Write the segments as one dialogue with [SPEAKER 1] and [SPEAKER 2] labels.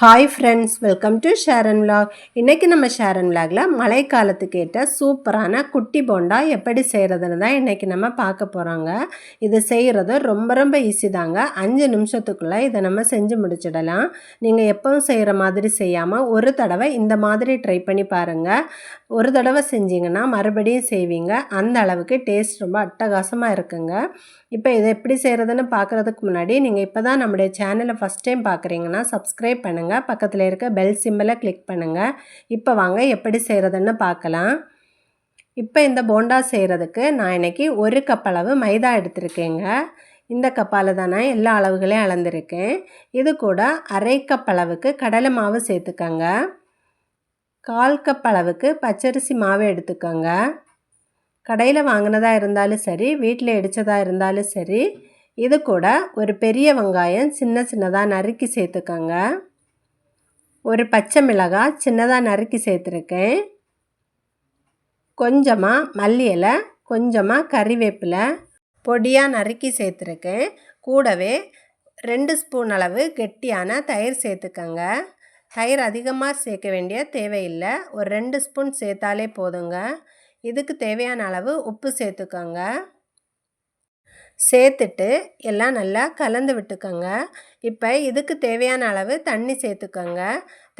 [SPEAKER 1] Hi friends, welcome to share and vlog. இன்றைக்கி நம்ம share and விலாகில் மழைக்காலத்துக்கு ஏற்ற சூப்பரான குட்டி போண்டா எப்படி செய்கிறதுன்னு தான் இன்றைக்கி நம்ம பார்க்க போகிறோங்க. இது செய்கிறது ரொம்ப ரொம்ப ஈஸி தாங்க. 5 நிமிஷத்துக்குள்ளே இதை நம்ம செஞ்சு முடிச்சிடலாம். நீங்கள் எப்பவும் செய்கிற மாதிரி செய்யாமல் ஒரு தடவை இந்த மாதிரி ட்ரை பண்ணி பாருங்கள். ஒரு தடவை செஞ்சிங்கன்னா மறுபடியும் செய்வீங்க. அந்த அளவுக்கு டேஸ்ட் ரொம்ப அட்டகாசமாக இருக்குங்க. இப்போ இதை எப்படி செய்கிறதுன்னு பார்க்குறதுக்கு முன்னாடி நீங்கள் இப்போ தான் நம்முடைய சேனலை ஃபஸ்ட் டைம் பார்க்குறீங்கன்னா சப்ஸ்கிரைப் பண்ணுங்கள். பக்கத்தில் இருக்க பெல் சிம்பிளை கிளிக் பண்ணுங்கள். இப்போ வாங்க எப்படி செய்கிறதுன்னு பார்க்கலாம். இப்போ இந்த போண்டா செய்கிறதுக்கு நான் இன்றைக்கி 1 கப் அளவு மைதா எடுத்திருக்கேங்க. இந்த கப்பால் தான் நான் எல்லா அளவுகளையும் அளந்திருக்கேன். இது கூட 1/2 கப் அளவுக்கு கடலை மாவு சேர்த்துக்கோங்க. 1/4 கப் அளவுக்கு பச்சரிசி மாவு எடுத்துக்கோங்க. கடையில் வாங்கினதாக இருந்தாலும் சரி, வீட்டில் இடித்ததாக இருந்தாலும் சரி. இது கூட ஒரு பெரிய வெங்காயம் சின்ன சின்னதாக நறுக்கி சேர்த்துக்கோங்க. ஒரு பச்சை மிளகாய் சின்னதாக நறுக்கி சேர்த்துருக்கேன். கொஞ்சமாக மல்லி இலை, கொஞ்சமாக கறிவேப்பிலை பொடியாக நறுக்கி சேர்த்துருக்கேன். கூடவே 2 ஸ்பூன் அளவு கெட்டியான தயிர் சேர்த்துக்கோங்க. தயிர் அதிகமாக சேர்க்க வேண்டிய தேவையில்லை. ஒரு 2 ஸ்பூன் சேர்த்தாலே போதுங்க. இதுக்கு தேவையான அளவு உப்பு சேர்த்துக்கோங்க. சேர்த்துட்டு எல்லாம் நல்லா கலந்து விட்டுக்கோங்க. இப்போ இதுக்கு தேவையான அளவு தண்ணி சேர்த்துக்கோங்க.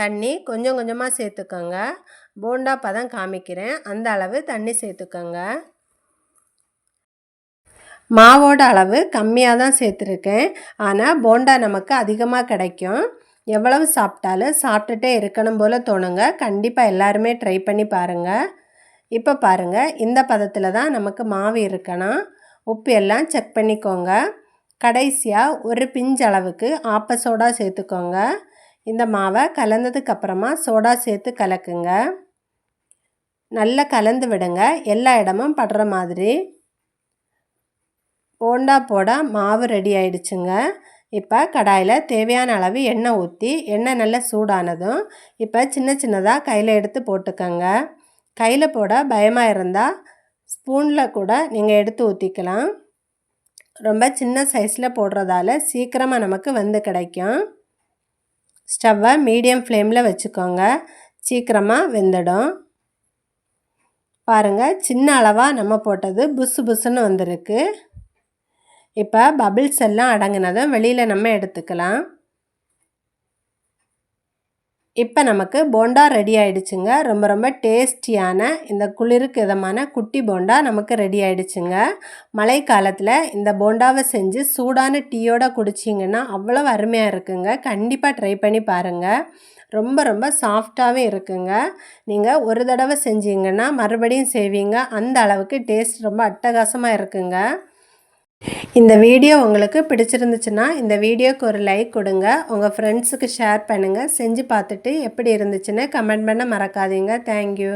[SPEAKER 1] தண்ணி கொஞ்சம் கொஞ்சமாக சேர்த்துக்கோங்க. போண்டா பதம் காமிக்கிறேன், அந்த அளவு தண்ணி சேர்த்துக்கோங்க. மாவோட அளவு கம்மியாக தான் சேர்த்துருக்கேன். ஆனால் போண்டா நமக்கு அதிகமாக கிடைக்கும். எவ்வளவு சாப்பிட்டாலும் சாப்பிட்டுட்டே இருக்கணும் போல் தோணுங்க. கண்டிப்பாக எல்லாருமே ட்ரை பண்ணி பாருங்கள். இப்போ பாருங்கள், இந்த பதத்தில் தான் நமக்கு மாவு இருக்கணும். உப்பு எல்லாம் செக் பண்ணிக்கோங்க. கடைசியாக ஒரு பிஞ்ச் அளவுக்கு ஆப்ப சோடா சேர்த்துக்கோங்க. இந்த மாவை கலந்ததுக்கப்புறமா சோடா சேர்த்து கலக்குங்க. நல்லா கலந்து விடுங்க, எல்லா இடமும் படுற மாதிரி. போண்டா போட மாவு ரெடி ஆயிடுச்சுங்க. இப்போ கடாயில் தேவையான அளவு எண்ணெய் ஊற்றி, எண்ணெய் நல்லா சூடானதும் இப்போ சின்ன சின்னதாக கையில் எடுத்து போட்டுக்கோங்க. கையில் போட பயமாக இருந்தால் ஸ்பூனில் கூட நீங்கள் எடுத்து ஊற்றிக்கலாம். ரொம்ப சின்ன சைஸில் போடுறதால சீக்கிரமாக நமக்கு வந்து கிடைக்கும். ஸ்டவ்வை மீடியம் ஃப்ளேமில் வச்சுக்கோங்க, சீக்கிரமாக வெந்துடும். பாருங்கள், சின்ன அளவாக நம்ம போட்டது புசு புசுன்னு வந்திருக்கு. இப்போ பபிள்ஸ் எல்லாம் அடங்கினதும் வெளியில் நம்ம எடுத்துக்கலாம். இப்போ நமக்கு போண்டா ரெடி ஆகிடுச்சுங்க. ரொம்ப ரொம்ப டேஸ்டியான இந்த குளிருக்கு இதமான குட்டி போண்டா நமக்கு ரெடி ஆகிடுச்சுங்க. மழை காலத்தில் இந்த போண்டாவை செஞ்சு சூடான டீயோடு குடிச்சிங்கன்னா அவ்வளோ அருமையாக இருக்குங்க. கண்டிப்பாக ட்ரை பண்ணி பாருங்கள். ரொம்ப ரொம்ப சாஃப்டாகவே இருக்குங்க. நீங்கள் ஒரு தடவை செஞ்சீங்கன்னா மறுபடியும் செய்வீங்க. அந்த அளவுக்கு டேஸ்ட் ரொம்ப அட்டகாசமாக இருக்குங்க. இந்த வீடியோ உங்களுக்கு பிடிச்சிருந்துச்சுன்னா இந்த வீடியோக்கு ஒரு லைக் கொடுங்க. உங்கள் ஃப்ரெண்ட்ஸுக்கு ஷேர் பண்ணுங்கள். செஞ்சு பார்த்துட்டு எப்படி இருந்துச்சுன்னு கமெண்ட் பண்ண மறக்காதீங்க. தேங்க்யூ.